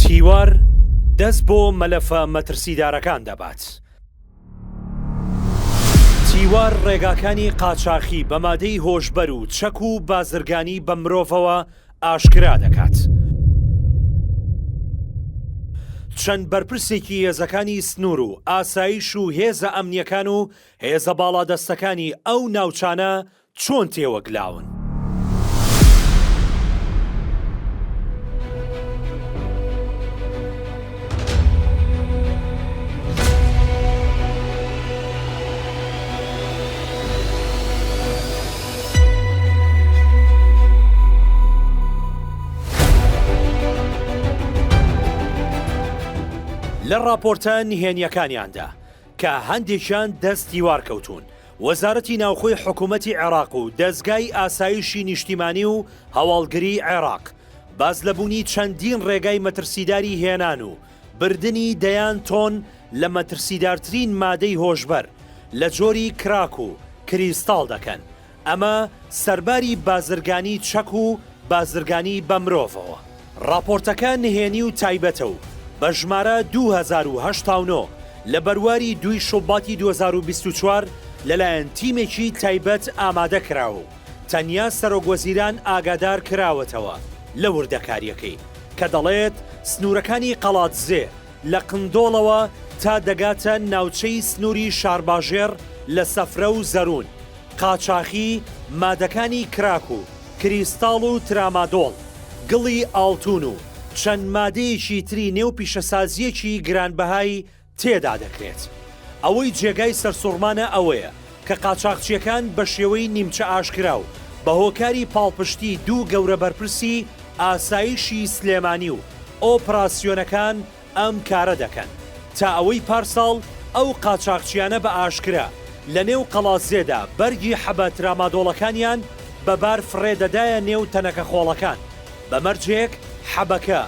تیوار دەست بۆ مەلەفە مەترسیدارەکان دەبات. تیوار ڕێگاکانی قاچاقی بە مادەی هۆشبەر و چەک و بازرگانی بە مرۆڤەوە ئاشکرا دەکات. چەند بەرپرسێکی هێزەکانی سنوور و ئاسایش و هێزە ئەمنیەکان و هێزە باڵادەستەکانی ئەو ناوچانە چۆن تێوەگلاون. لە راپۆرتە نهێنیەکانیاندا کە هەندێکیان دەست تیوار کەوتون، وەزارەتی ناوخۆی حکوومەتی عێراق و دەستگای ئاسایشی نیشتیمانی و هەواڵگری عێراق باز لەبوونی چەندین ڕێگای مەترسیداری هێنان و بردننی دەیان تۆن لە مەترسیدارترین مادەی هۆشبەر لە جۆری کراک و کریستاڵ دەکەن. ئەمە سەرباری بازرگانی چەک و بازرگانی بە مرۆڤەوە. راپۆرتەکە نهێنی و تایبەتە و بە ژمارە 2089 لە بەرواری 2 شوباتی 2024 لەلایەن تیمێکی تایبەت ئامادە کراوە و تەنیا سەرۆکوەزیران ئاگادار کراوەتەوە لە وردەکاریەکەی کە دەڵێت سنوورەکانی قەڵاتزێ لە قندۆڵەوە تا دەگاتە ناوچەی سنووری شارباژێر لە سەفرە و زەرون، قاچاقی، مادەکانی کراک و کریستاڵ و ترامادۆڵ، گڵی ئاڵتون و چەند مادەیەکی تری نێو پیشەسازیەکی گرانبەهای تێدا دەکرێت. ئەوەی جێگای سەرسوڕمانە ئەوەیە کە قاچاقچیەکان بە شێوەی نیمچە ئاشکرا و بە هۆکاری پاڵپشتی 2 گەورە بەرپرسی ئاسایشی سلێمانی و ئۆپراسیۆنەکان ئەم کارە دەکەن تا ئەوەی پارساڵ ئەو قاچاقچیانە بە ئاشکرا لە نێو قەڵازێدا بەرگی حەبە ترامادۆڵەکانیان بەبار فڕێدەدایە نێو تەنەکە خۆڵەکان. بەمەرجێک حەبەکە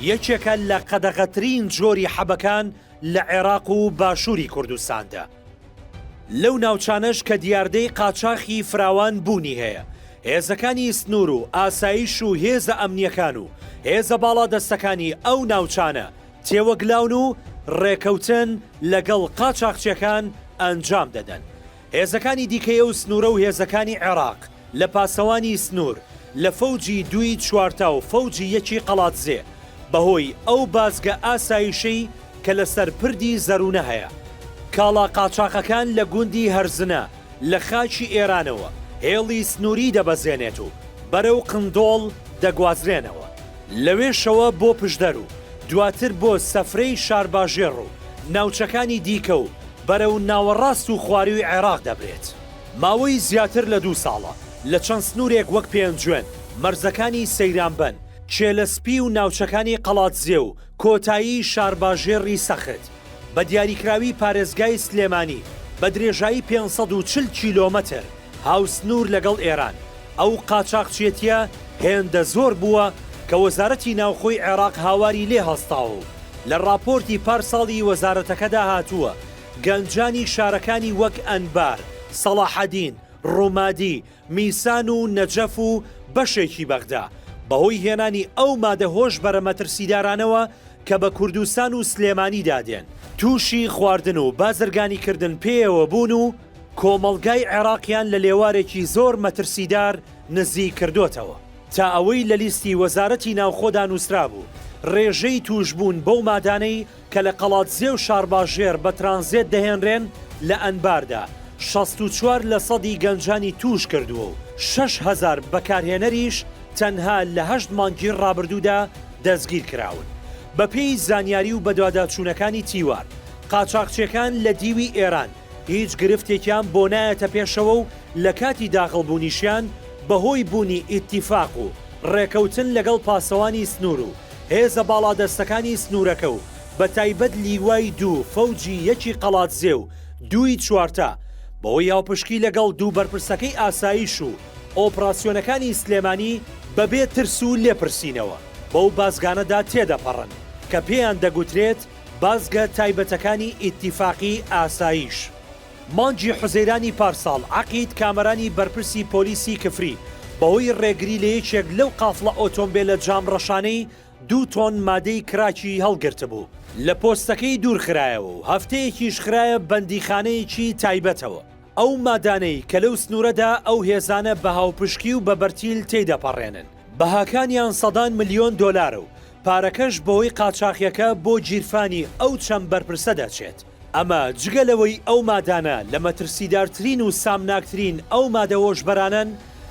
یەکێکە لە قەدەغەترین جۆری حەبەکان لە عێراق و باشووری کوردستاندا. لەو ناوچانەش کە دیاردەی قاچاقی فراوان بوونی هەیە، هێزەکانی سنوور و ئاسایش و هێزە ئەمنیەکان و هێزە باڵادەستەکانی ئەو ناوچانە تێوەگلاون و ڕێکەوتن لەگەڵ قاچاقچیەکان ئەنجام دەدەن. هێزەکانی دیکەیە و سنوورە و هێزەکانی عێراق لە پاسەوانی سنوور لە فەوجی 2 چوارتا و فەوجی 1 قەڵاتزێ بەهۆی ئەو بازگە ئاسایشەی کە لەسەر پردی زەرونە هەیە. کاڵا قاچاقەکان لە گوندی هەرزنە لە خاچی ئێرانەوە هێڵی سنووری دەبەزێنێت و بەرەو قندۆڵ دەگوازرێنەوە، لەوێشەوە بۆ پشدەر و دواتر بۆ سەفرەی شارباژێڕ و ناوچەکانی دیکە و بەرەو ناوەڕاست و خواروی عێراق دەبرێت. ماوەی زیاتر لە 2 ساڵە لە چەند سنوورێک وەک پێنجوێن، مەرزەکانی سەیرانبەن، چێلەسپی و ناوچەکانی قەڵاتزێ و کۆتایی شارباژێڕی سەخت بە دیاریکراوی پارێزگای سلێمانی بە درێژایی 540 کیلۆمەتر هاوسنوور لەگەڵ ئێران. ئەو قاچاقچێتیە هێندە زۆر بووە کە وەزارەتی ناوخۆی عێراق هاواری لێ هەستاوە و لە راپۆرتی پارساڵی وەزارەتەکەدا هاتووە گەنجانی شارەکانی وەک ئەنبار، سەڵاحەدین، ڕوومادی، میسان و نەجەف و بەشێکی بەغدا بەهۆی هێنانی ئەو مادە هۆش بەرە مەترسیدارانەوە کە بە کوردستان و سلێمانی دادێن، تووشی خواردن و بازرگانی کردن پێیەوە بوون و کۆمەڵگای عێراقیان لە لێوارێکی زۆر مەترسیدار نزیک کردوتەوە تا ئەوەی لە لیستی وەزارەتی ناوخۆدا نووسرا بوو ڕێژەی توشبوون بەو مادانەی کە لە قەڵاتزێ و شارباژێر بە ترانزێت دەهێنرێن لە ئەنباردا 64 لە سەدی گەنجانی توش کردووە و 6,000 بەکارهێنەریش تەنها لە 8 مانگی ڕابردوودا دەستگیر کراون. بە پێی زانیاری و بەدواداچوونەکانی تیوار، قاچاقچیەکان لە دیوی ئێران هیچ گرفتێکیان بۆ نایەتە پێشەوە و لە کاتی داخڵبوونیشیان بەهۆی بوونی ئیتیفاق و ڕێکەوتن لەگەڵ پاسەوانی سنوور و هێزە باڵادەستەکانی سنوورەکە و بە تایبەت لیوای 2 فەوجی 1 قەڵاتزێ و 2 چوارتا بەوەی یاوپشکی لەگەڵ 2 بەرپرسەکەی ئاسایش و ئۆپراسیۆنەکانی سلێمانی بەبێ ترس و لێپرسینەوە بەو بازگانەدا تێدەپەڕن کە پێیان دەگوترێت بازگە تایبەتەکانی ئیتیفاقی ئاسایش. مانجی حوزەیرانی پارساڵ عەقید کامەرانی بەرپرسی پۆلیسی کفری بەهۆی ڕێگری لە یەکێک لەو قافڵە ئۆتۆمبیلە جامڕەشانەی 2 تۆن مادەی کراکی هەڵگرت بوو لە پۆستەکەی دوورخرایەوە و هەفتەیەکیش خرایە بەندیخانەیەکی تایبەتەوە. ئەو مادانەی کە لەو سنوورەدا ئەو هێزانە بە هاوپشکی و بە بەرتیل تێدەپەڕێنن. بەهاکانیان سەدان ملیۆن دۆلارە و پارەکەش بەوەی قاچاقیەکە بۆ گیرفانی ئەو چەند بەرپرسە دەچێت. ئەمە جگەلەوەی ئەو مادانە لە مەترسیدارترین و سامناکترین ئەو مادە هۆشبەرانن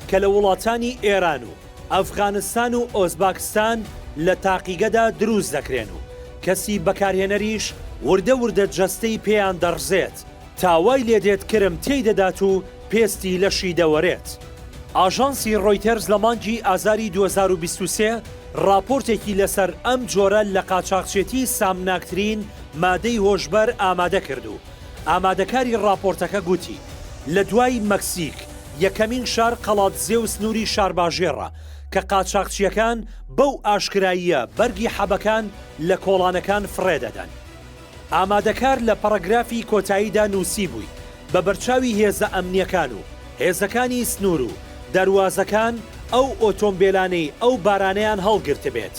کە لە وڵاتانی ئێران و ئەفغانستان و ئۆزباکستان لە تاقیگەدا دروست دەکرێن و کەسی بەکارهێنەریش وردە وردە جەستەی پێیان دەڕزێت تاوای لێدێت کرم تێیدەدات و پێستی لەشی دەوەرێت. ئاژانسی ڕۆیتەرز لە مانگی ئازاری 2023 راپۆرتێکی لەسەر ئەم جۆرە لە قاچاقچێتی سامناکترین مادەی هۆشبەر ئامادە کرد و ئامادەکاری راپۆرتەکە گوتی لە دوای مەکسیک یەکەمین شار قەڵاتزێ و سنووری شارباژێڕە کە قاچاقچیەکان بەو ئاشکراییە بەرگی حەبەکان لە کۆڵانەکان فڕێدەدەن. ئامادەکار لە پەرەگرافی کۆتاییدا نووسی بووی بە بەرچاوی هێزە ئەمنیەکان و هێزەکانی سنوور و دەواازەکان ئەو ئۆتۆمبیلانەی ئەو بارانەیان هەڵگرت بێت.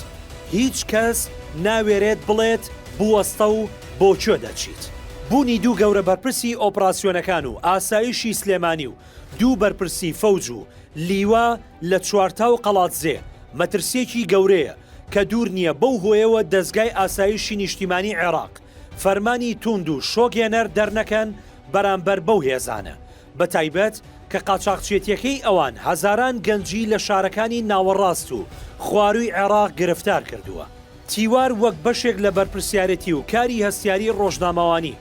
هیچ کەس ناوێرێت بڵێت بوەستە و بۆچۆ دەچیت. بوونی دوو گەورە بەرپرسی ئۆپراسیۆنەکان و ئاسایشی سلێمانی و دوو بەرپرسی فەوج و لیوا لە چوارتا و قەڵاتزێ مەترسێکی گەورەیە کە دوور نییە بەو هۆیەوە دەستگای ئاسایشی نیشتیمانی عێراق فەرمانی توند و شۆگێنەر دەرنەکەن بەرامبەر بەو هێزانە بە تایبەت کە قاچاقچێتیەکەی ئەوان هەزاران گەنجی لە شارەکانی ناوەڕاست و خواروی عێراق گرفتار کردووە. تیوار وەک بەشێک لە بەرپرسیارەتی و کاری هەستیاری ڕۆژنامەوانی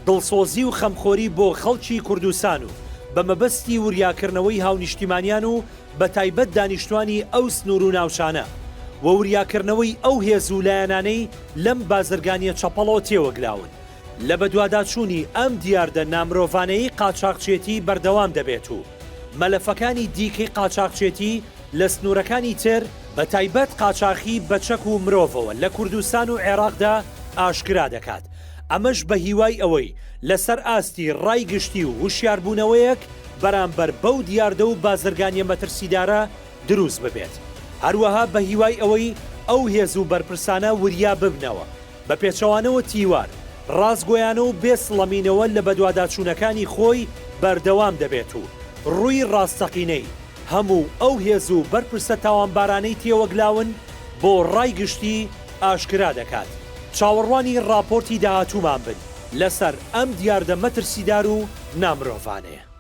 دڵسۆزی و خەمخۆری بۆ خەڵکی کوردستان و بە مەبەستی وریاکردنەوەی هاونیشتیمانیان و بە تایبەت دانیشتوانی ئەو سنوور و ناوچانە و وریاکردنەوەی ئەو هێزوولایەنانەی لەم بازرگانیە چەپەڵەوە تێوەگلاون. لە بەدواداچوونی ئەم دیاردە نامرۆڤانەی قاچاقچێتی بەردەوام دەبێت و مەلەفەکانی دیکەی قاچاقچێتی لە سنوورەکانی تر بە تایبەت قاچاقی بەچەک و مرۆڤەوە لە کوردستان و عێراقدا ئاشکرا دەکات. ئەمەش بە هیوای ئەوەی لەسەر ئاستی ڕای گشتی و وشیاربوونەوەیەک بەرامبەر بەو دیاردە و بازرگانیە مەترسیدارە دروست ببێت. هەروەها بە هیوای ئەوەی ئەو هێز و بەرپرسانە وریا ببنەوە بە پێچەوانەوە تیوار ڕازگۆیانە و بێسڵەمینەوە لە بەدواداچوونەکانی خۆی بەردەوام دەبێت و ڕووی ڕاستەقینەی هەموو ئەو هێز و بەرپرسە تاوانبارانەی تێوەگلاون بۆ ڕای گشتی ئاشکرا دەکات. چاوەڕوانی راپۆرتی داهاتوومان بن لەسەر ئەم دیاردە مەترسیدار و نامرۆڤانەیە.